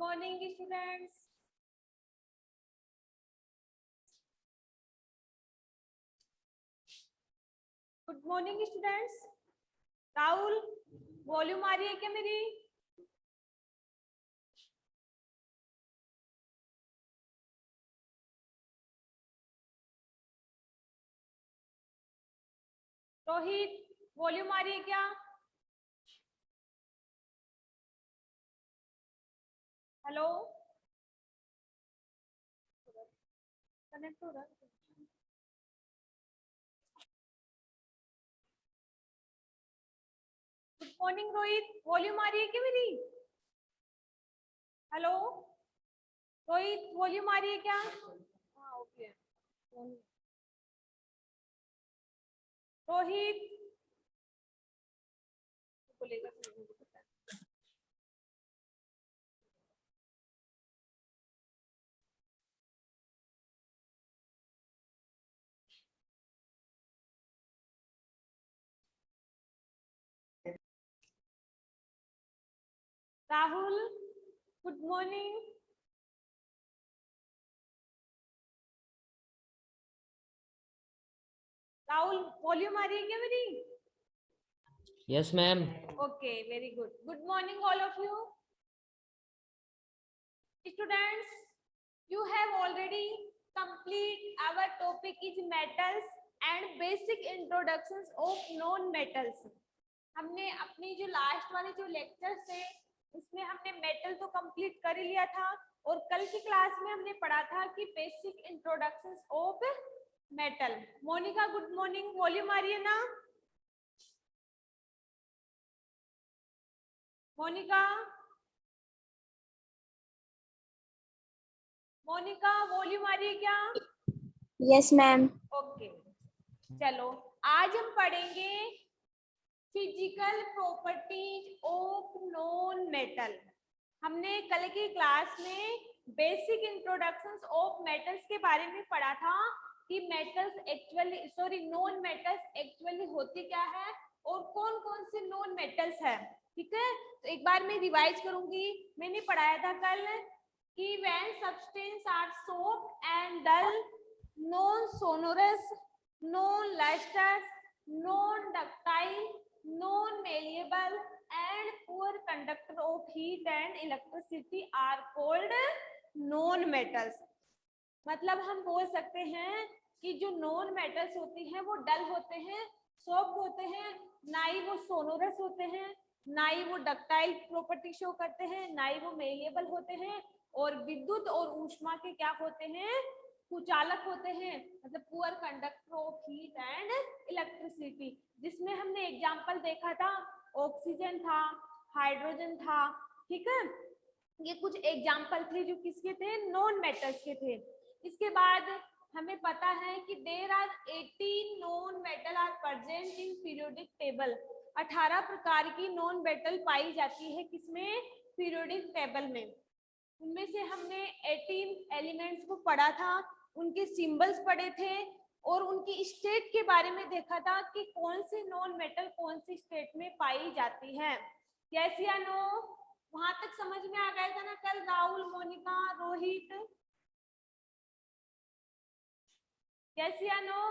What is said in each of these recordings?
Morning students. Good morning students. Rahul, volume आ रही है क्या मेरी? रोहित, वॉल्यूम आ रही है क्या? हेलो, कनेक्ट हो रहा है? गुड मॉर्निंग रोहित, वॉल्यूम आ रही है क्या मेरी? हेलो रोहित, वॉल्यूम आ रही है क्या? हाँ ओके। रोहित बोलेगा तो मुझे पता है। Rahul, good morning. Rahul, volume आ रही है क्या मेरी? Yes ma'am. Okay, very good. Good morning all of you students. You have already complete our topic is metals and basic introductions of non metals. हमने अपनी जो लास्ट वाले जो लेक्चर्स थे उसमें हमने मेटल तो कंप्लीट कर ही लिया था और कल की क्लास में हमने पढ़ा था कि basic introductions of metal. Monika good morning, volume आ रही है ना? मोनिका, मोनिका वॉल्यूम आ रही है क्या? Yes ma'am. ओके, चलो आज हम पढ़ेंगे physical properties of non metal. हमने कल की क्लास में बेसिक इंट्रोडक्शंस ऑफ मेटल्स के बारे में पढ़ा था कि metals actually non metals actually होती क्या है और कौन कौन से नॉन मेटल्स है। ठीक है, तो एक बार मैं रिवाइज करूंगी। मैंने पढ़ाया था कल कि when substance are soft and dull, non sonorous, non lustres, non ductile, non malleable and poor conductor of heat and electricity are called non metals। मतलब हम बोल सकते हैं कि जो नॉन मेटल्स होती हैं वो डल होते हैं, सॉफ्ट होते हैं, ना ही वो सोनोरस होते हैं, ना ही वो डक्टाइल प्रॉपर्टी शो करते हैं, ना ही वो मेलिएबल होते हैं और विद्युत और ऊष्मा के क्या होते हैं? कुचालक होते हैं, मतलब poor conductor of heat and electricity. जिसमें हमने एग्जांपल देखा था, ऑक्सीजन था, हाइड्रोजन था। ठीक है, ये कुछ एग्जांपल थे जो किसके थे? नॉन मेटल्स के थे। इसके बाद हमें पता है कि there are 18 non metal are present in periodic table. 18 प्रकार की नॉन मेटल पाई जाती है किसमें? पीरियोडिक टेबल में। उनमें से हमने 18 एलिमेंट्स को पढ़ा था, उनके सिंबल्स पढ़े थे और उनकी स्टेट के बारे में देखा था कि कौन सी नॉन मेटल कौन सी स्टेट में पाई जाती है। यस या नो? वहां तक समझ में आ गया था ना कल? राहुल, मोनिका, रोहित, यस या नो?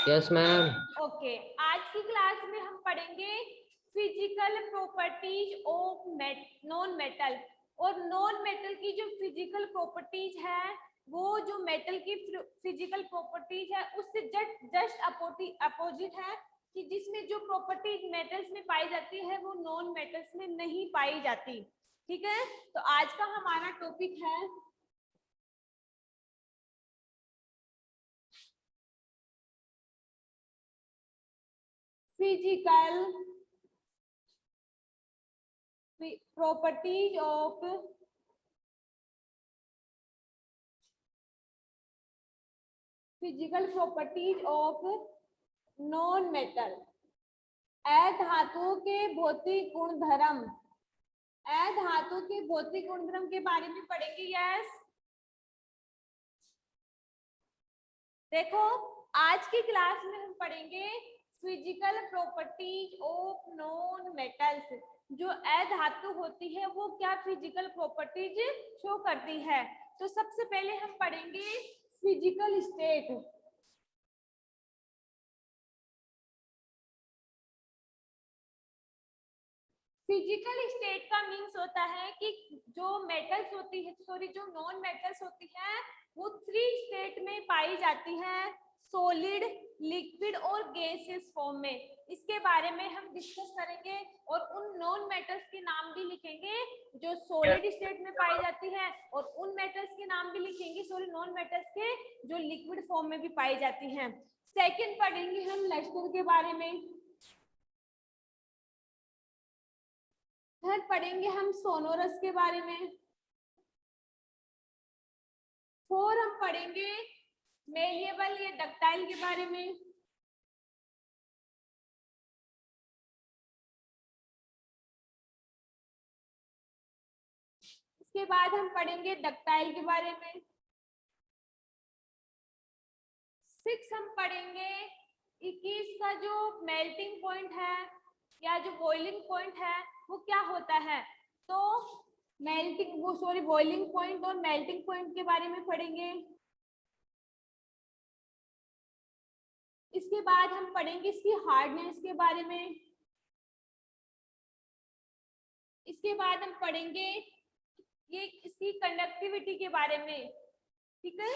Yes ma'am. ओके, आज की क्लास में हम पढ़ेंगे physical properties of non metal. और नॉन मेटल की जो फिजिकल प्रॉपर्टीज है वो जो मेटल की फिजिकल प्रॉपर्टीज है उससे जस्ट अपोजिट है कि जिसमें जो प्रॉपर्टीज मेटल्स में पाई जाती है वो नॉन मेटल्स में नहीं पाई जाती। ठीक है, तो आज का हमारा टॉपिक है physical properties of physical properties of non metal. अधातुओं के भौतिक गुणधर्म, अधातु के भौतिक गुणधर्म के बारे में पढ़ेंगे। यस, देखो आज की क्लास में हम पढ़ेंगे physical properties of non metals. जो अधातु होती है वो क्या फिजिकल प्रॉपर्टीज शो करती है। तो सबसे पहले हम पढ़ेंगे फिजिकल स्टेट। फिजिकल स्टेट का मीन्स होता है कि जो मेटल्स होती है, सॉरी जो नॉन मेटल्स होती है वो 3 स्टेट में पाई जाती है, सॉलिड, लिक्विड और गैसियस फॉर्म में। इसके बारे में हम डिस्कस करेंगे और उन नॉन मेटल्स के नाम भी लिखेंगे जो सॉलिड स्टेट में पाई जाती है, और उन मेटल्स के नाम भी लिखेंगे, सॉरी नॉन मेटल्स के जो लिक्विड फॉर्म में भी पाई जाती हैं। सेकंड पढ़ेंगे हम लस्टर के बारे में। थर्ड पढ़ेंगे हम सोनोरस के बारे में। फोर हम पढ़ेंगे मेलिएबल या डक्टाइल के बारे में। इसके बाद हम पढ़ेंगे डक्टाइल के बारे में। 6 हम पढ़ेंगे 21 का जो मेल्टिंग पॉइंट है या जो बॉइलिंग पॉइंट है वो क्या होता है। तो मेल्टिंग वो सॉरी बॉइलिंग पॉइंट और मेल्टिंग पॉइंट के बारे में पढ़ेंगे। इसके बाद हम पढ़ेंगे इसकी हार्डनेस के बारे में। इसके बाद हम पढ़ेंगे ये इसकी कंडक्टिविटी के बारे में। ठीक है,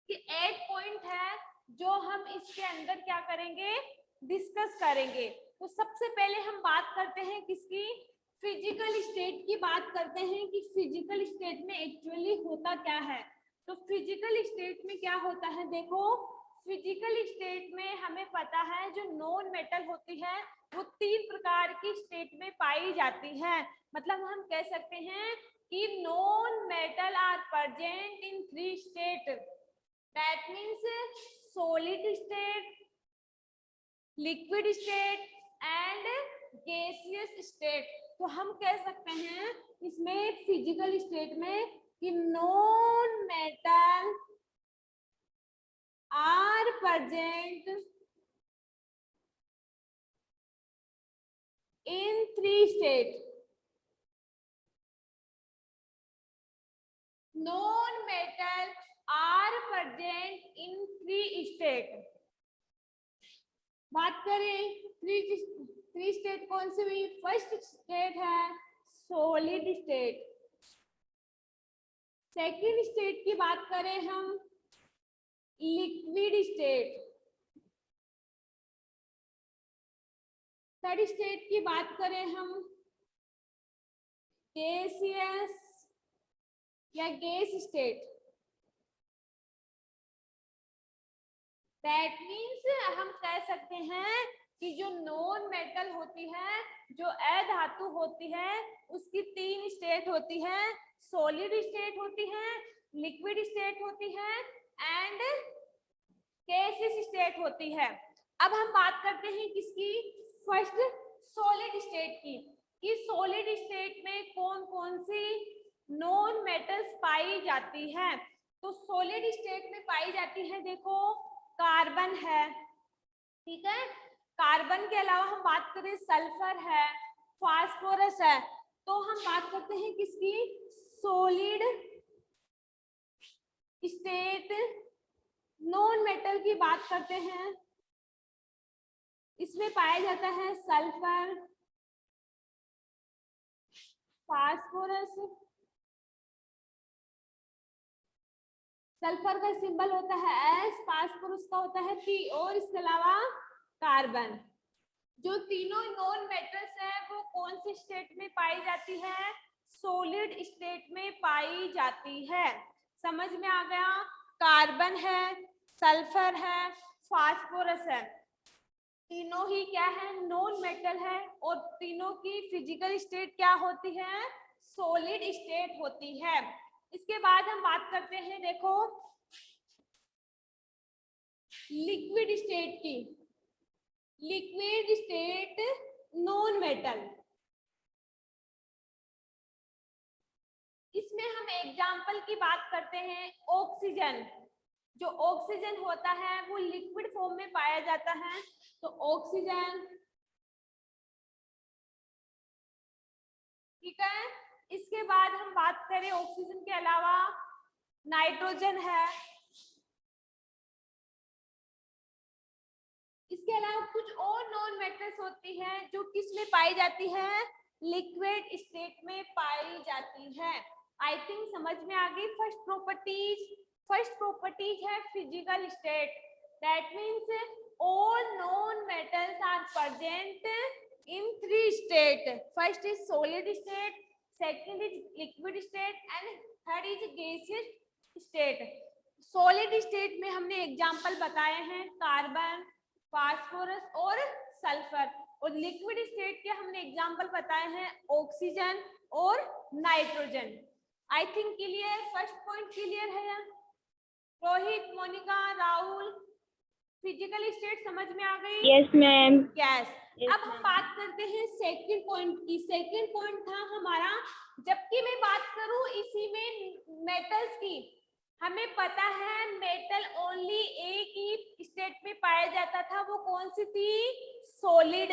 कि 8 पॉइंट है जो हम इसके अंदर क्या करेंगे, डिस्कस करेंगे। तो सबसे पहले हम बात करते हैं किसकी, फिजिकल स्टेट की बात करते हैं कि फिजिकल स्टेट में एक्चुअली होता क्या है। तो फिजिकल स्टेट में क्या होता है, देखो फिजिकल स्टेट में हमें पता है जो नॉन मेटल होती है वो 3 प्रकार की स्टेट में पाई जाती है। मतलब हम कह सकते हैं कि non metal are present in 3 state, that means solid state, liquid state and gaseous state। तो हम कह सकते हैं इसमें फिजिकल स्टेट में कि non metal are present in 3 state. Non metal are present in 3 state. बात करें 3 स्टेट कौन सी हुई, फर्स्ट स्टेट है सॉलिड स्टेट। सेकंड स्टेट की बात करें हम लिक्विड स्टेट। थर्ड स्टेट की बात करें हम गैसियस या गैस स्टेट। दैट मीन्स हम कह सकते हैं कि जो नॉन मेटल होती है, जो अधातु होती है, उसकी 3 स्टेट होती है, सॉलिड स्टेट होती है, लिक्विड स्टेट होती है एंड गैसियस स्टेट होती है। अब हम बात करते हैं किसकी, फर्स्ट सॉलिड स्टेट की, कि सॉलिड स्टेट में कौन कौन सी नॉन मेटल्स पाई जाती है। तो सॉलिड स्टेट में पाई जाती है, देखो कार्बन है, ठीक है, कार्बन के अलावा हम बात करें सल्फर है, फास्फोरस है। तो हम बात करते हैं किसकी, सॉलिड स्टेट नॉन मेटल की बात करते हैं। इसमें पाया जाता है सल्फर, फास्फोरस, सल्फर का सिंबल होता है एस, फास्फोरस का होता है पी, और इसके अलावा कार्बन। जो तीनों नॉन मेटल्स है वो कौन सी स्टेट में पाई जाती है, सॉलिड स्टेट में पाई जाती है। समझ में आ गया, कार्बन है, सल्फर है, फास्फोरस है, तीनों ही क्या है, नॉन मेटल है, और तीनों की फिजिकल स्टेट क्या होती है, सॉलिड स्टेट होती है। इसके बाद हम बात करते हैं, देखो लिक्विड स्टेट की। लिक्विड स्टेट नॉन मेटल, इसमें हम एग्जाम्पल की बात करते हैं ऑक्सीजन। जो ऑक्सीजन होता है वो लिक्विड फॉर्म में पाया जाता है, तो ऑक्सीजन, ठीक है। इसके बाद हम बात करें ऑक्सीजन के अलावा नाइट्रोजन है, इसके अलावा कुछ और नॉन मेटल्स होती हैं जो किस में पाई जाती है, लिक्विड स्टेट में पाई जाती है। आई थिंक समझ में आ गई। फर्स्ट प्रॉपर्टीज है physical state, that means all non metals are present in 3 state. First is solid state, second is liquid state and third is gaseous state. Solid state में हमने एग्जांपल बताए हैं कार्बन, फास्फोरस और sulphur, और liquid state के हमने example बताए हैं ऑक्सीजन और nitrogen. I think clear, first point clear है। रोहित, मोनिका, राहुल, फिजिकल स्टेट समझ में आ गई? Yes ma'am. यस। अब हम बात करते हैं सेकंड पॉइंट की। सेकंड पॉइंट था हमारा, जबकि मैं बात करूं इसी में मेटल्स की, हमें पता है मेटल ओनली एक ही स्टेट में पाया जाता था, वो कौन सी थी, सॉलिड,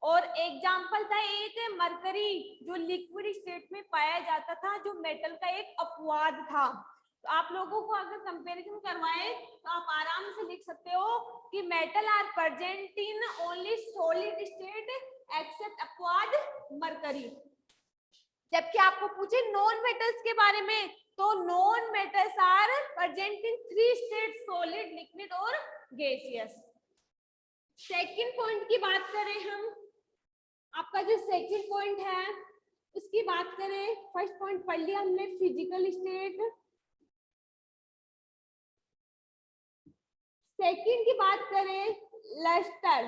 और एग्जाम्पल था एक मरकरी जो लिक्विड स्टेट में पाया जाता था, जो मेटल का एक अपवाद था। तो आप लोगों को अगर कंपैरिजन करवाएं तो आप आराम से लिख सकते हो कि metal are present in only solid state except अपवाद मरकरी। जबकि आपको पूछे नॉन मेटल्स के बारे में, तो non metals are present in 3 state, solid, liquid और गैसियस। सेकंड पॉइंट की बात करें हम, आपका जो सेकंड पॉइंट है उसकी बात करें, फर्स्ट पॉइंट पढ़ लिया हमने फिजिकल स्टेट, सेकंड की बात करें लस्टर।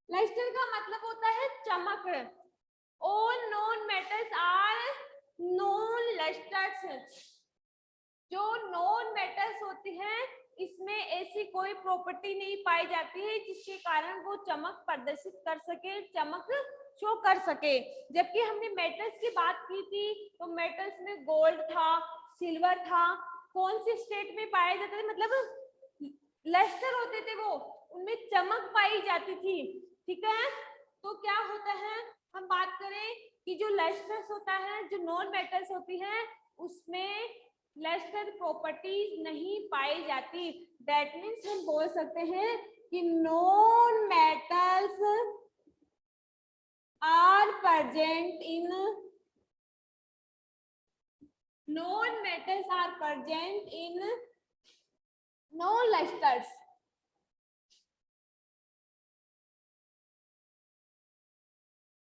लस्टर का मतलब होता है चमक। All known metals are known lusters। जो नॉन मेटल्स होती हैं इसमें ऐसी कोई प्रॉपर्टी नहीं पाई जाती है जिसके कारण वो चमक प्रदर्शित कर सके, चमक शो कर सके। जबकि हमने मेटल्स की बात की थी तो मेटल्स में गोल्ड था, सिल्वर था, कौन सी स्टेट में पाए जाते थे, मतलब लस्टर होते थे वो, उनमें चमक पाई जाती थी, ठीक है। तो क्या होता है, हम बात करें कि जो लस्टर्स होता है, जो नॉन मेटल्स होती है उसमें लस्टर प्रॉपर्टीज नहीं पाई जाती। दैट मीन्स हम बोल सकते हैं कि non metals are present in, non metals are present in no lustres.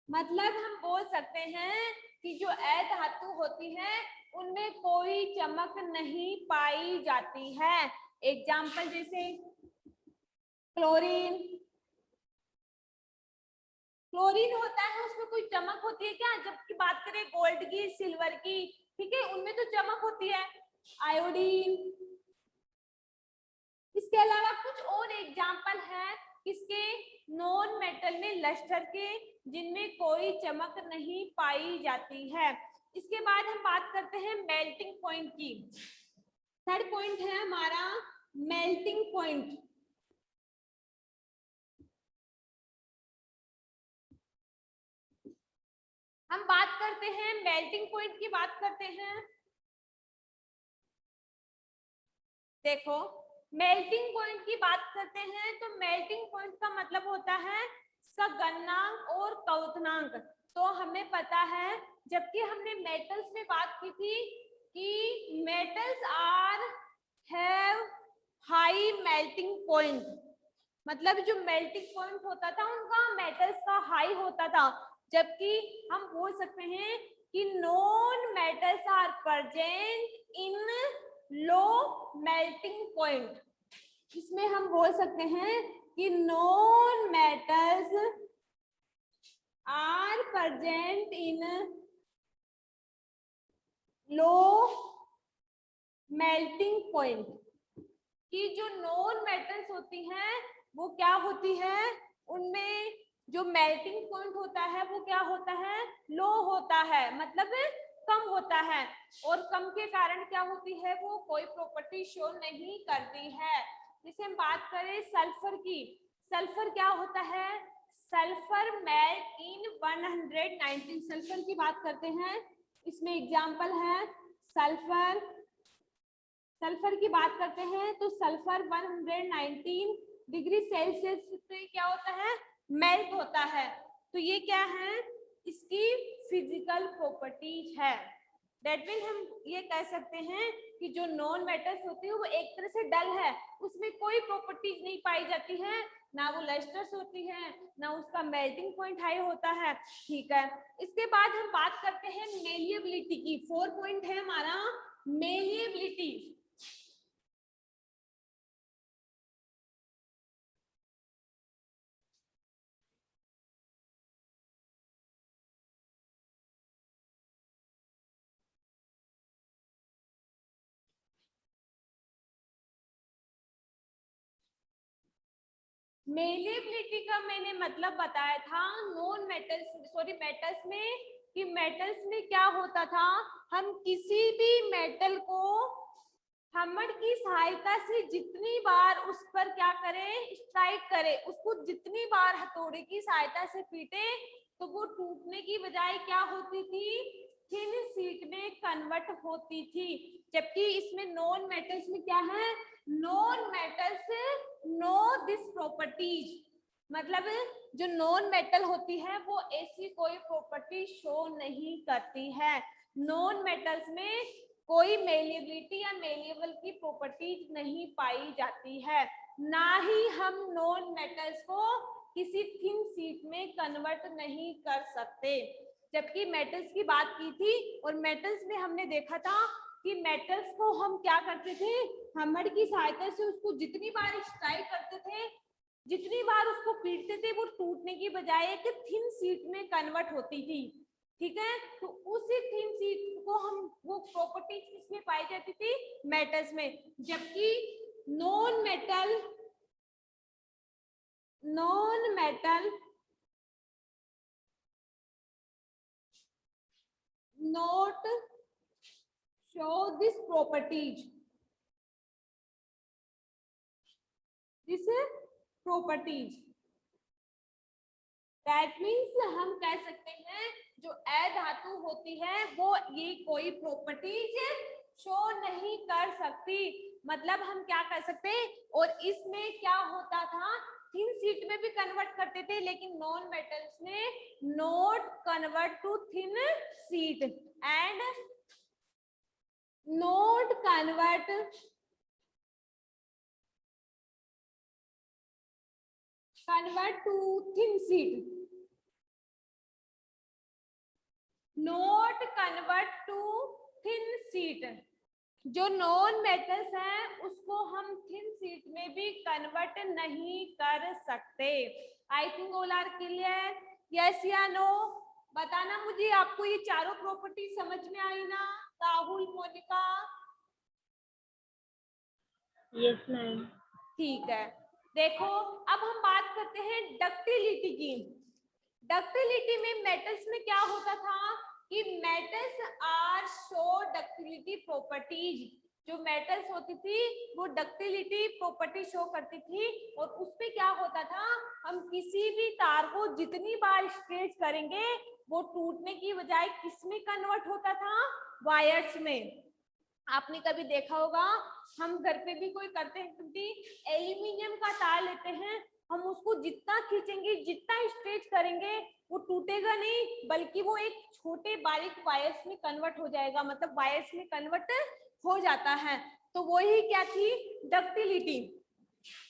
मतलब हम बोल सकते हैं कि जो अधातु होती है उनमें कोई चमक नहीं पाई जाती है। एग्जाम्पल जैसे क्लोरीन, क्लोरीन होता है उसमें कोई चमक होती है क्या? जबकि बात करें गोल्ड की, सिल्वर की, ठीक है, उनमें तो चमक होती है। आयोडीन, इसके अलावा कुछ और एग्जाम्पल है किसके, नॉन मेटल में लस्टर के, जिनमें कोई चमक नहीं पाई जाती है। इसके बाद हम बात करते हैं मेल्टिंग पॉइंट की। थर्ड पॉइंट है हमारा मेल्टिंग पॉइंट। हम बात करते हैं मेल्टिंग पॉइंट की, बात करते हैं। देखो मेल्टिंग पॉइंट की बात करते हैं तो मेल्टिंग पॉइंट का मतलब होता है सगलनांक और क्वथनांक। तो हमें पता है, जबकि हमने मेटल्स में बात की थी कि metals are have high melting point, मतलब जो मेल्टिंग पॉइंट होता था उनका मेटल्स का हाई होता था। जबकि हम बोल सकते हैं कि non metals are present in low melting point. इसमें हम बोल सकते हैं कि non metals are present in low melting point. कि जो नॉन मेटल्स होती हैं वो क्या होती है, उनमें जो मेल्टिंग पॉइंट होता है वो क्या होता है, लो होता है। मतलब कम होता है, और कम के कारण क्या होती है, वो कोई प्रॉपर्टी शो नहीं करती है। जैसे हम बात करें सल्फर की, सल्फर क्या होता है, सल्फर मेल्ट इन 119, सल्फर की बात करते हैं, इसमें एग्जांपल है सल्फर, सल्फर की बात करते हैं तो सल्फर 119 डिग्री सेल्सियस पे क्या होता है, मेल्ट होता है। तो ये क्या है, इसकी फिजिकल प्रॉपर्टीज है। दैट मीन हम ये कह सकते हैं कि जो नॉन मेटल्स होती है वो एक तरह से डल है, उसमें कोई प्रॉपर्टीज नहीं पाई जाती है, ना वो लस्टर्स होती है, ना उसका मेल्टिंग पॉइंट हाई होता है। ठीक है, इसके बाद हम बात करते हैं मेलिएबिलिटी की। 4 पॉइंट है हमारा मेलिएबिलिटी। मेलिएबिलिटी का मैंने मतलब बताया था नॉन मेटल्स, सॉरी मेटल्स में, कि मेटल्स में क्या होता था, हम किसी भी मेटल को हैमर की सहायता से जितनी बार उस पर क्या करें, स्ट्राइक करें, उसको जितनी बार हथौड़े की सहायता से पीटे तो वो टूटने की बजाय क्या होती थी, थिन शीट में कन्वर्ट होती थी। जबकि इसमें नॉन मेटल्स में क्या है, non metals no this properties, मतलब जो नॉन मेटल होती है वो ऐसी कोई प्रॉपर्टी शो नहीं करती है। नॉन मेटल्स में कोई मेलिएबिलिटी या मेलिएबल की प्रॉपर्टीज नहीं पाई जाती है, ना ही हम नॉन मेटल्स को किसी थिन शीट में कन्वर्ट नहीं कर सकते। जबकि मेटल्स की बात की थी, और मेटल्स में हमने देखा था कि मेटल्स को हम क्या करते थे, हैमर की सहायता से उसको जितनी बार स्ट्राइक करते थे, जितनी बार उसको पीटते थे, वो टूटने की बजाय एक थिन शीट में कन्वर्ट होती थी। ठीक है, तो उसी थिन शीट को हम, वो प्रॉपर्टी किसमें पाई जाती थी, मेटल्स में। जबकि non metal not show this properties, that means हम कह सकते हैं जो अधातु होती है वो ये कोई प्रॉपर्टीज शो नहीं कर सकती। मतलब हम क्या कर सकते हैं, और इसमें क्या होता था, थिन शीट में भी कन्वर्ट करते थे, लेकिन नॉन मेटल्स में not convert to thin sheet and not convert to thin sheet, not convert to thin sheet. जो नॉन मेटल्स हैं उसको हम थिन शीट में भी कन्वर्ट नहीं कर सकते। I think all are clear, yes या नो, बताना मुझे, आपको ये चारों प्रॉपर्टी समझ में आई ना, राहुल, मोनिका? Yes ma'am. ठीक है, देखो अब हम बात करते हैं डक्टिलिटी की। डक्टिलिटी में मेटल्स में क्या होता था कि metals are show ductility properties, जो मेटल्स होती थी वो डक्टिलिटी प्रॉपर्टी शो करती थी, और उसपे क्या होता था, हम किसी भी तार को जितनी बार स्ट्रेच करेंगे वो टूटने की बजाय किसमें कन्वर्ट होता था, वायर्स में। आपने कभी देखा होगा, हम घर पे भी कोई करते हैं, क्योंकि एल्यूमिनियम का तार लेते हैं, हम उसको जितना खींचेंगे, जितना स्ट्रेच करेंगे, वो टूटेगा नहीं, बल्कि वो एक छोटे बारीक वायर्स में कन्वर्ट हो जाएगा, मतलब वायर्स में कन्वर्ट हो जाता है। तो वही क्या थी, डक्टिलिटी।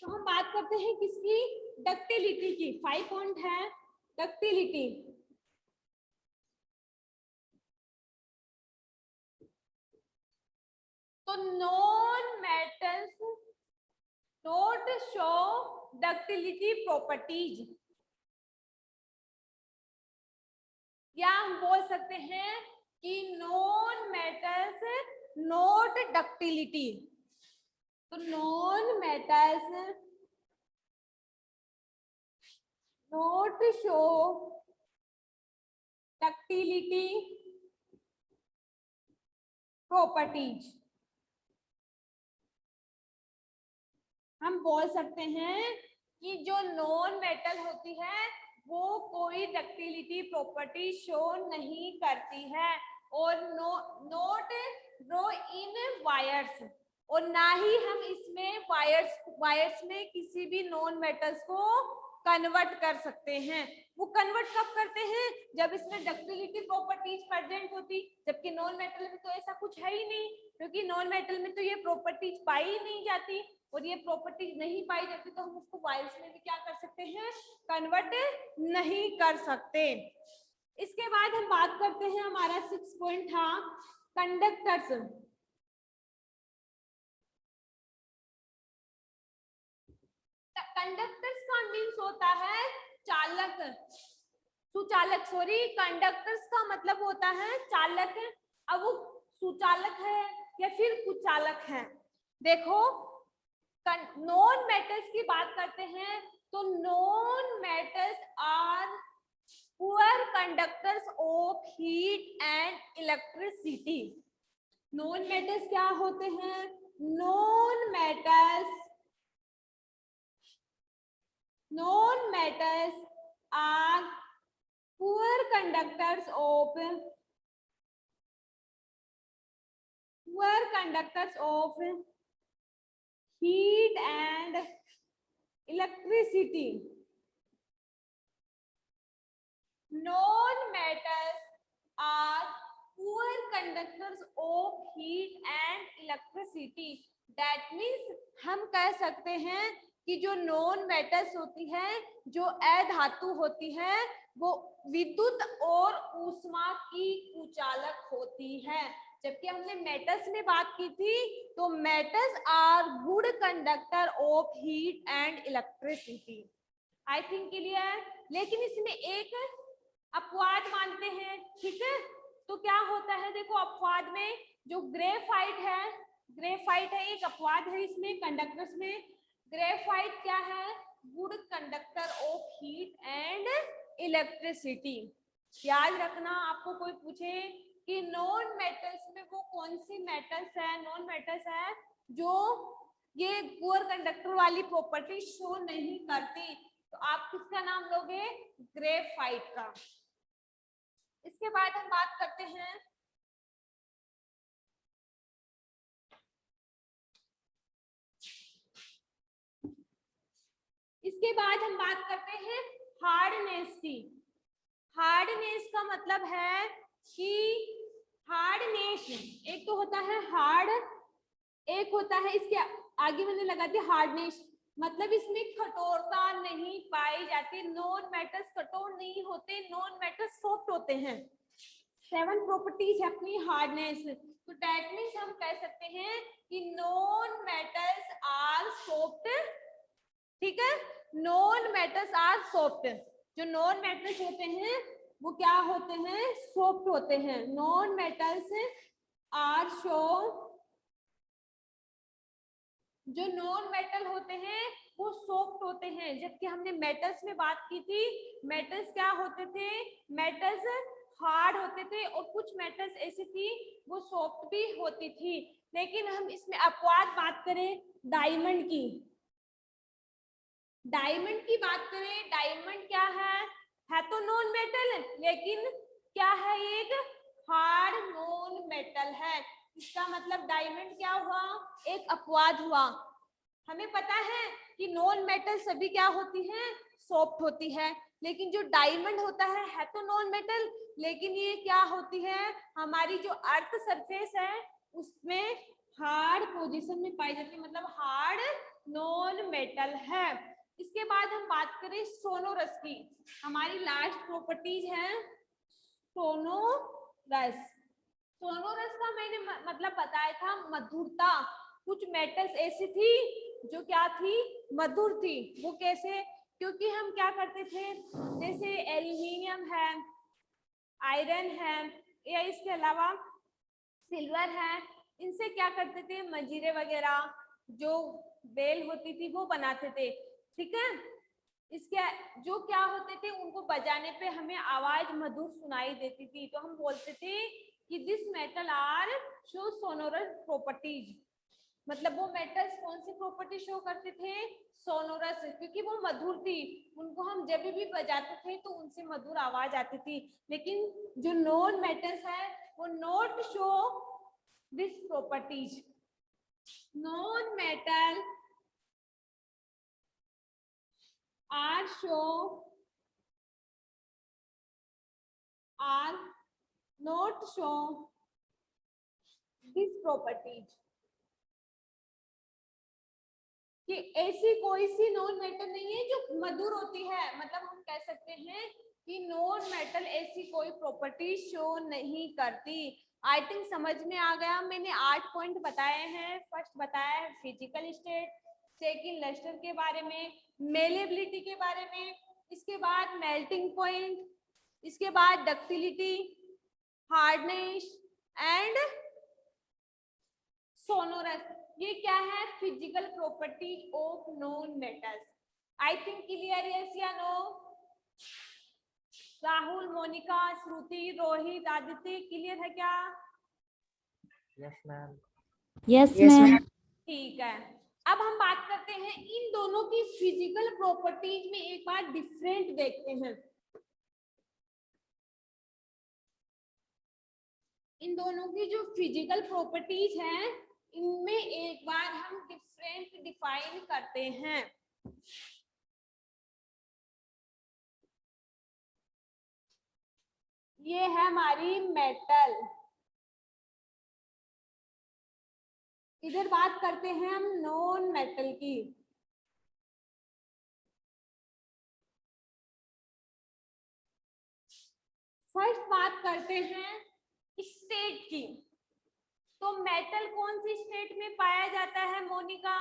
तो हम बात करते हैं किसकी, डक्टिलिटी की। 5 पॉइंट है डक्टिलिटी। तो non metals note show ductility properties, या हम बोल सकते हैं कि नॉन मेटल्स नोट डक्टिलिटी। तो non metals note show ductility properties. हम बोल सकते हैं कि जो नॉन मेटल होती है वो कोई डक्टिलिटी प्रॉपर्टी शो नहीं करती है और नॉट रो इन वायर्स, और ना ही हम इसमें वायर्स में किसी भी नॉन मेटल्स को कन्वर्ट कर सकते हैं। वो कन्वर्ट कब करते हैं? जब इसमें डक्टिलिटी प्रॉपर्टीज प्रेजेंट होती, जबकि नॉन मेटल में तो ऐसा कुछ है ही नहीं, क्योंकि नॉन मेटल में तो ये प्रॉपर्टीज पाई ही नहीं जाती, और ये प्रॉपर्टीज नहीं पाई जाती तो हम उसको वायर्स में भी क्या कर सकते हैं? कन्वर्ट नहीं कर सकते। इसके बाद हम बात करते हैं, हमारा 6 पॉइंट था कंडक्टर्स। कंडक्टर्स का मीन्स होता है चालक, सुचालक, सॉरी, कंडक्टर्स का मतलब होता है चालक। अब वो सुचालक है या फिर कुचालक है? देखो, नॉन मेटल्स की बात करते हैं तो non metals are poor conductors of heat and electricity. Non metals क्या होते हैं? Non metals are poor conductors of heat and electricity. Non-metals are poor conductors of heat and electricity. That means हम कह सकते हैं कि जो नॉन मेटल्स होती है, जो अधातु होती है, वो विद्युत और ऊष्मा की कुचालक होती है। जबकि हमने मेटल्स में बात की थी तो metals are good conductor of heat and electricity. I think clear. लेकिन इसमें एक अपवाद मानते हैं, ठीक है? तो क्या होता है, देखो अपवाद में जो ग्रेफाइट है एक अपवाद है इसमें कंडक्टर्स में। ग्रेफाइट क्या है? Good conductor of heat and electricity. याद रखना, आपको कोई पूछे कि नॉन मेटल्स में वो कौन सी मेटल्स है, नॉन मेटल्स है जो ये पुअर कंडक्टर वाली प्रॉपर्टी शो नहीं करती, तो आप किसका नाम लोगे? ग्रेफाइट का। इसके बाद हम बात करते हैं हार्डनेस की। हार्डनेस का मतलब है कि हार्डनेस एक तो होता है हार्ड, एक होता है इसके आगे मैंने लगा दिया हार्डनेस, मतलब इसमें कठोरता नहीं पाई जाती। नॉन मेटल्स कठोर नहीं होते, नॉन मेटल्स सॉफ्ट होते हैं। 7 प्रॉपर्टीज है अपनी हार्डनेस। तो दैट मींस हम कह सकते हैं कि नॉन मेटल्स आर सॉफ्ट, ठीक है? Non metals are soft. जो नॉन मेटल्स होते हैं वो क्या होते हैं? सॉफ्ट होते हैं। नॉन मेटल्स आर जो नॉन मेटल होते हैं वो सॉफ्ट होते हैं। जबकि हमने मेटल्स में बात की थी, मेटल्स क्या होते थे? मेटल्स हार्ड होते थे और कुछ मेटल्स ऐसी थी वो सॉफ्ट भी होती थी। लेकिन हम इसमें अपवाद बात करें डायमंड की, बात करें, डायमंड क्या है तो नॉन मेटल, लेकिन क्या है? एक हार्ड नॉन मेटल है। इसका मतलब डायमंड क्या हुआ? एक अपवाद हुआ। हमें पता है कि नॉन मेटल सभी क्या होती हैं? सॉफ्ट होती है। लेकिन जो डायमंड होता है तो नॉन मेटल, लेकिन ये क्या होती है? हमारी जो अर्थ सरफेस है उसमें हार्ड पोजीशन में पाई जाती है, मतलब हार्ड नॉन मेटल है। इसके बाद हम बात करें सोनोरस की। हमारी लास्ट प्रॉपर्टीज है सोनोरस। सोनोरस का मैंने मतलब बताया था मधुरता। कुछ मेटल्स ऐसी थी जो क्या थी? मधुर थी। वो कैसे? क्योंकि हम क्या करते थे, जैसे एल्यूमिनियम है, आयरन है, या इसके अलावा सिल्वर है, इनसे क्या करते थे? मंजीरे वगैरह जो बेल होती थी वो बनाते थे, ठीक है? इसके जो क्या होते थे, उनको बजाने पे हमें आवाज मधुर सुनाई देती थी, तो हम बोलते थे कि this metal are show sonorous properties. मतलब वो मेटल्स कौन सी प्रॉपर्टी शो करते थे, सोनोरस, क्योंकि वो मधुर थी, उनको हम जब भी बजाते थे तो उनसे मधुर आवाज आती थी। लेकिन जो नॉन मेटल्स है वो not show this properties. Non metal are not show this properties। कि ऐसी कोई सी नॉन मेटल नहीं है जो मधुर होती है, मतलब हम कह सकते हैं कि नॉन मेटल ऐसी कोई प्रॉपर्टी शो नहीं करती। आई थिंक समझ में आ गया। मैंने 8 पॉइंट बताए हैं। फर्स्ट बताया है फिजिकल स्टेट, सेकंड लस्टर के बारे में, मेलेबिलिटी के बारे में, इसके बाद मेल्टिंग पॉइंट, इसके बाद डक्टिलिटी, हार्डनेस एंड सोनोरस। ये क्या है, physical property of non metals. I think clear, yes या नो? राहुल, मोनिका, श्रुति, रोहित, आदित्य, क्लियर है क्या? Yes ma'am. Yes ma'am. ठीक है, अब हम बात करते हैं इन दोनों की फिजिकल प्रॉपर्टीज में। एक बार डिफरेंट देखते हैं। इन दोनों की जो फिजिकल प्रॉपर्टीज हैं, इनमें एक बार हम डिफरेंट डिफाइन करते हैं। ये है हमारी मेटल। इधर बात करते हैं हम नॉन मेटल की। फर्स्ट बात करते हैं स्टेट की। तो मेटल कौन सी स्टेट में पाया जाता है मोनिका?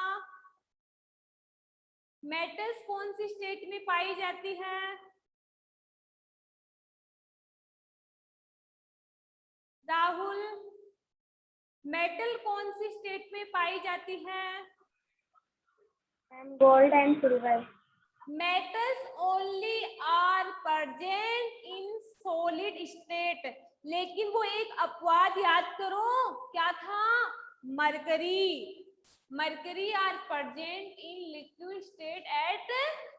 मेटल्स कौन सी स्टेट में पाई जाती है? राहुल, मेटल कौन सी स्टेट में पाई जाती है? Gold and silver. Metals only are present in solid state। लेकिन वो एक अपवाद याद करो, क्या था? Mercury. Mercury are present in liquid state at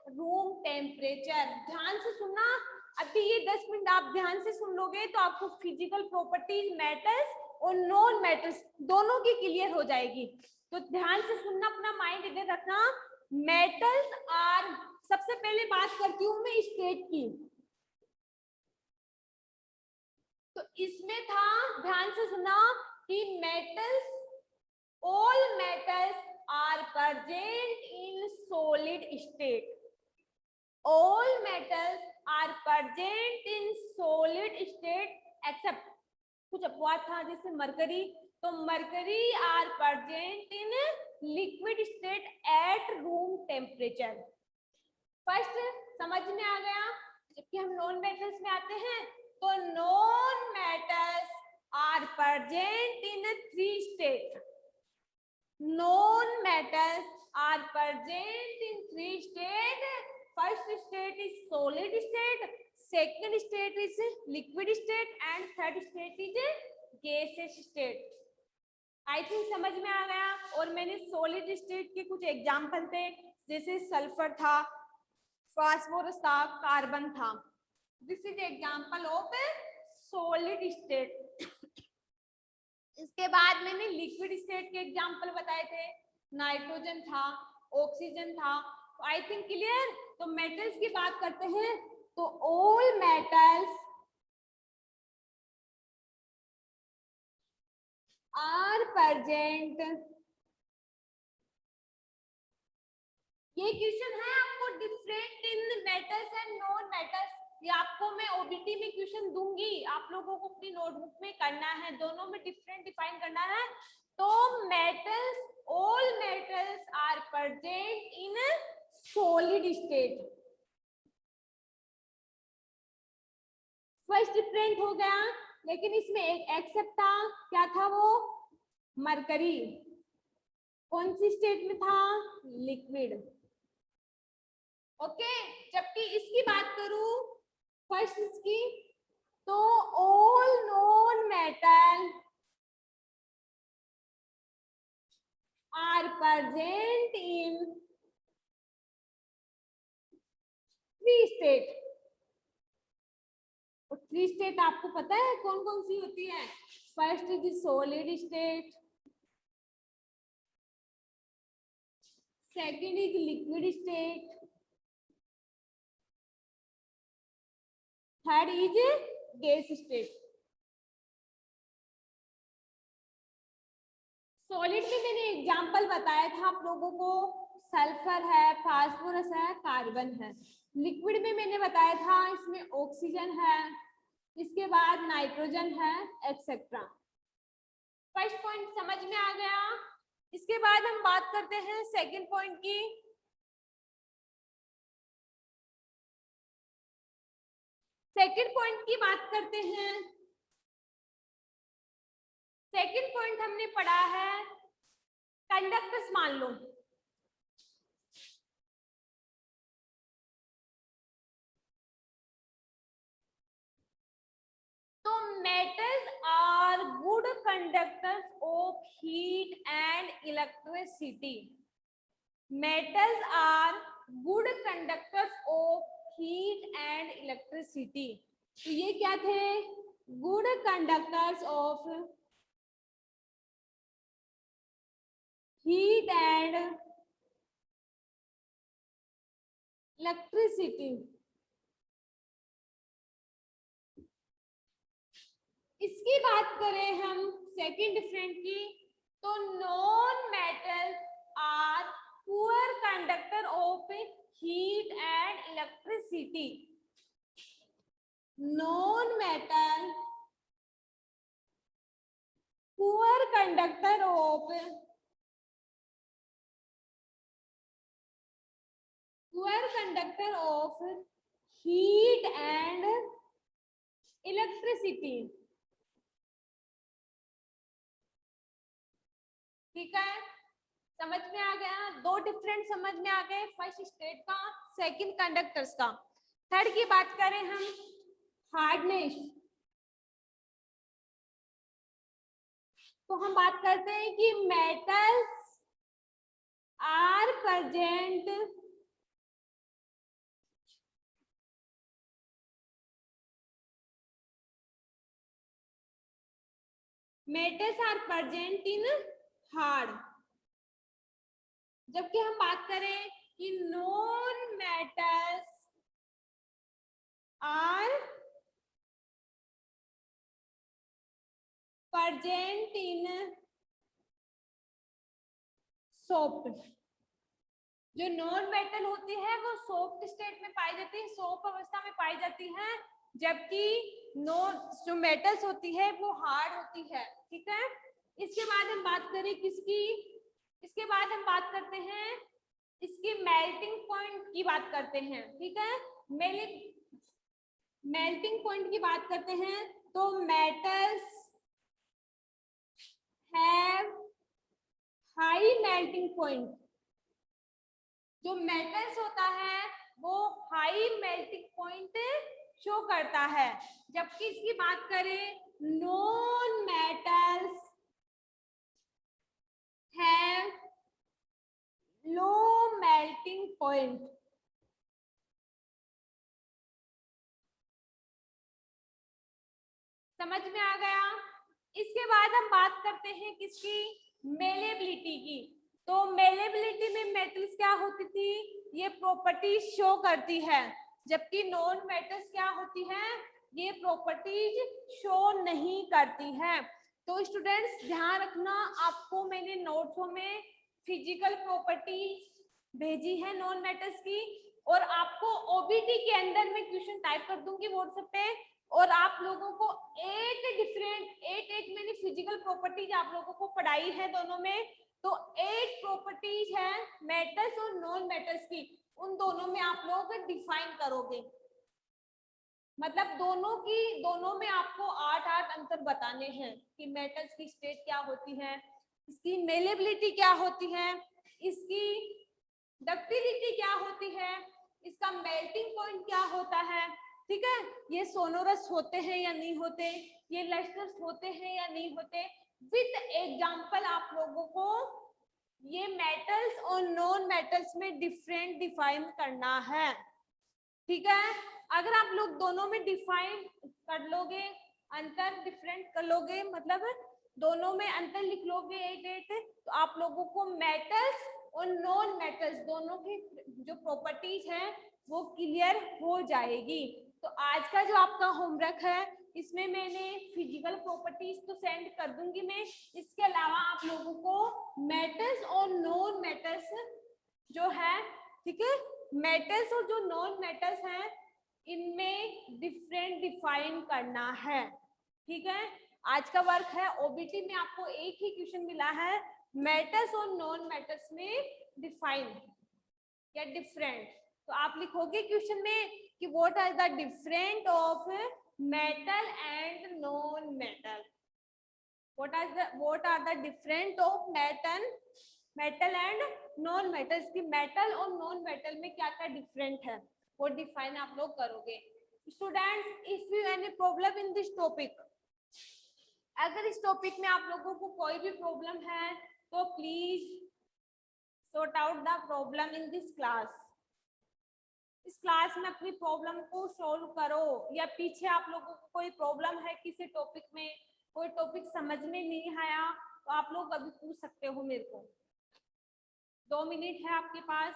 room temperature. ध्यान से सुनना, अभी ये 10 मिनट आप ध्यान से सुन लोगे तो आपको फिजिकल प्रॉपर्टीज मेटल्स और नॉन मेटल्स दोनों की क्लियर हो जाएगी। तो ध्यान से सुनना, अपना माइंड इधर रखना। मेटल्स आर, सबसे पहले बात करती हूं मैं स्टेट की। तो इसमें था, ध्यान से सुना, कि metals, all metals are present in solid state. All metals are present in solid state except, कुछ अपवाद था जैसे मरकरी। तो mercury are present in liquid state at room temperature. First समझ में आ गया। जबकि हम नॉन मेटल्स में आते हैं, तो non metals are present in 3 state. Non metals are present in 3 state. First state is solid state, second state is liquid state and third state is gaseous state. I think समझ में आ गया। और मैंने solid state के कुछ example थे, जैसे sulphur था, फास्फोरस था, कार्बन था। This is example of solid state. इसके बाद मैंने लिक्विड स्टेट के एग्जांपल बताए थे, नाइट्रोजन था, ऑक्सीजन था। आई थिंक क्लियर। तो मेटल्स की बात करते हैं, तो ऑल मेटल्स आर प्रेजेंट। ये क्वेश्चन है आपको, different in metals and non metals. ये आपको मैं ओबीटी में क्वेश्चन दूंगी, आप लोगों को अपनी नोटबुक में करना है, दोनों में डिफरेंट डिफाइन करना है। तो metals, all metals are present in solid state. First different हो गया, लेकिन इसमें एक एक्सेप्ट था, क्या था वो? मरकरी। कौन सी स्टेट में था? लिक्विड। ओके, जबकि इसकी बात करूं फर्स्ट इसकी, तो all non metal are present in three state. Three state आपको पता है कौन कौन सी होती है? First is solid state, second is liquid state, third is gas state. सॉलिड में मैंने एग्जांपल बताया था आप लोगों को, सल्फर है, फास्फोरस है, कार्बन है। लिक्विड में मैंने बताया था इसमें ऑक्सीजन है, इसके बाद नाइट्रोजन है, एक्सेट्रा। फर्स्ट पॉइंट समझ में आ गया। इसके बाद हम बात करते हैं सेकंड पॉइंट की। सेकंड पॉइंट की बात करते हैं। सेकंड पॉइंट हमने पढ़ा है कंडक्टर्स। मान लो तो metals are good conductors of heat and electricity. Metals are good conductors of heat and electricity. तो ये क्या थे? Good conductors of heat and electricity. इसकी बात करें हम सेकंड डिफरेंट की, तो non metals are poor conductor of heat and electricity. Non metal poor conductor of heat and electricity. ठीक है, समझ में आ गया? दो डिफरेंट समझ में आ गए, फर्स्ट स्टेट का, सेकंड कंडक्टर्स का। थर्ड की बात करें हम हार्डनेस, तो हम बात करते हैं कि metals are present in hard. जबकि हम बात करें कि non metals are present in soft. जो नॉन मेटल होती है वो सॉफ्ट स्टेट में पाई जाती है, सॉफ्ट अवस्था में पाई जाती है, जबकि जो मेटल्स होती है वो हार्ड होती है। ठीक है, इसके बाद हम बात करें किसकी? इसके बाद हम बात करते हैं इसकी मेल्टिंग पॉइंट की बात करते हैं। ठीक है, मेल्टिंग पॉइंट की बात करते हैं, तो metals have high melting point. जो मेटल्स होता है वो हाई मेल्टिंग पॉइंट शो करता है, जबकि इसकी बात करें non metals have low melting point. समझ में आ गया? इसके बाद हम बात करते हैं किसकी? मेलेबिलिटी की। तो मेलेबिलिटी में मेटल्स क्या होती थी? ये प्रॉपर्टीज शो करती है, जबकि नॉन मेटल्स क्या होती है? ये प्रॉपर्टीज शो नहीं करती है। तो स्टूडेंट्स ध्यान रखना, आपको मैंने नोट्सों में फिजिकल प्रॉपर्टीज भेजी है नॉन मेटल्स की, और आपको ओबीटी के अंदर मैं क्वेश्चन टाइप कर दूंगी व्हाट्सएप पे, और आप लोगों को एट मैंने फिजिकल प्रॉपर्टीज आप लोगों को पढ़ाई है दोनों में। तो 8 प्रॉपर्टीज है मेटल्स और नॉन मेटल्स की, उन दोनों में आप लोग डिफाइन करोगे। मतलब दोनों में आपको 8 अंतर बताने हैं कि मेटल्स की स्टेट क्या होती है, इसकी मेलेबिलिटी क्या होती है, इसकी डक्टिलिटी क्या होती है, इसका मेल्टिंग पॉइंट क्या होता है, ठीक है, ये सोनोरस होते हैं या नहीं होते, ये लस्टर्स होते हैं या नहीं होते। विद एग्जांपल आप लोगों को ये मेटल्स और नॉन मेटल्स में डिफरेंट डिफाइन करना है, ठीक है। अगर आप लोग दोनों में डिफाइन कर लोगे, अंतर डिफरेंट कर लोगे, मतलब दोनों में अंतर लिख लोगे एक एक, तो आप लोगों को मेटल्स और नॉन मेटल्स दोनों की जो प्रॉपर्टीज है वो क्लियर हो जाएगी। तो आज का जो आपका होमवर्क है इसमें मैंने फिजिकल प्रॉपर्टीज तो सेंड कर दूंगी मैं, इसके अलावा आप लोगों को मेटल्स और नॉन मेटल्स जो है, ठीक है, मेटल्स और जो नॉन मेटल्स हैं इनमें डिफरेंट डिफाइन करना है, ठीक है। आज का वर्क है, ओबीटी में आपको एक ही क्वेश्चन मिला है, मेटल्स और नॉन मेटल्स में डिफाइन या डिफरेंट। तो आप लिखोगे क्वेश्चन में कि what are the different of metal and non metal, what are the different of metal and non metal, की मेटल और नॉन मेटल में क्या क्या डिफरेंट है वो डिफाइन आप लोग करोगे। Students, if you any problem in this topic, अगर इस टॉपिक में आप लोगों को कोई भी प्रॉब्लम है तो please sort out the problem in this class. इस क्लास में अपनी प्रॉब्लम को सॉल्व करो, या पीछे आप लोगों को कोई प्रॉब्लम है किसी टॉपिक में, कोई टॉपिक समझ में नहीं आया तो आप लोग अभी पूछ सकते हो मेरे को, 2 मिनट है आपके पास,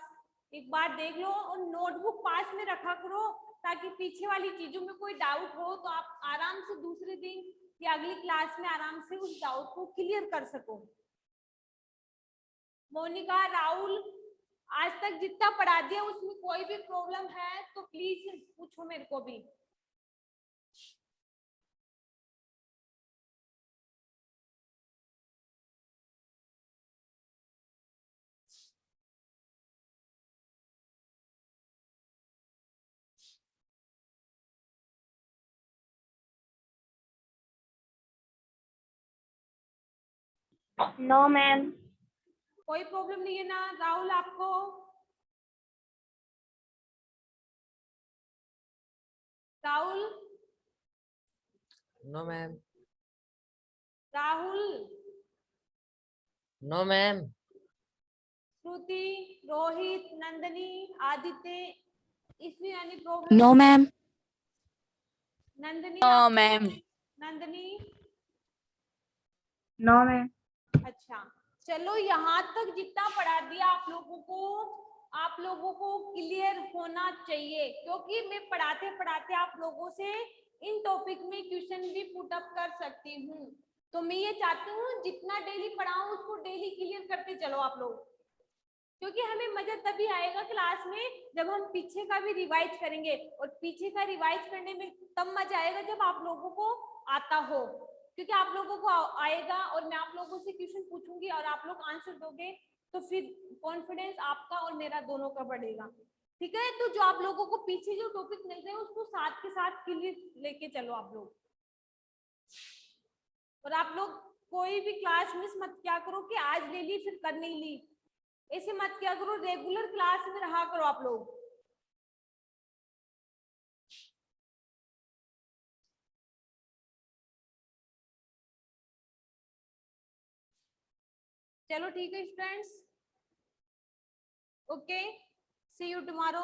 एक बार देख लो और नोटबुक पास में रखा करो ताकि पीछे वाली चीजों में कोई डाउट हो तो आप आराम से दूसरे दिन या अगली क्लास में आराम से उस डाउट को क्लियर कर सको। मोनिका, राहुल, आज तक जितना पढ़ा दिया उसमें कोई भी प्रॉब्लम है तो प्लीज पूछो मेरे को भी। No, ma'am. कोई प्रॉब्लम नहीं है ना राहुल आपको? Rahul, No, ma'am. Rahul, No, ma'am. श्रुति, रोहित, नंदनी, आदित्य, इसमें यानी problem? No, ma'am. Nandini, No, ma'am. Nandini, No, ma'am. अच्छा चलो, यहाँ तक जितना पढ़ा दिया आप लोगों को क्लियर होना चाहिए, क्योंकि मैं पढ़ाते पढ़ाते आप लोगों से इन टॉपिक में क्वेश्चन भी पुट अप कर सकती हूँ। तो मैं ये चाहती हूँ जितना डेली पढ़ाऊँ उसको डेली क्लियर करते चलो आप लोग, क्योंकि हमें मजा तभी आएगा क्लास में जब हम पीछे का भी रिवाइज करेंगे, और पीछे का रिवाइज करने में तब मजा आएगा जब आप लोगों को आता हो, क्योंकि आप लोगों को आएगा और मैं आप लोगों से क्वेश्चन पूछूंगी और आप लोग आंसर दोगे तो फिर कॉन्फिडेंस आपका और मेरा दोनों का बढ़ेगा, ठीक है। तो जो आप लोगों को पीछे जो टॉपिक मिल रहे हैं उसको साथ के साथ क्लियर लेके चलो आप लोग, और आप लोग कोई भी क्लास मिस मत क्या करो कि आज ले ली फिर कर नहीं ली, ऐसे मत क्या करो, रेगुलर क्लास में रहा करो आप लोग। चलो ठीक है friends, okay, see you tomorrow.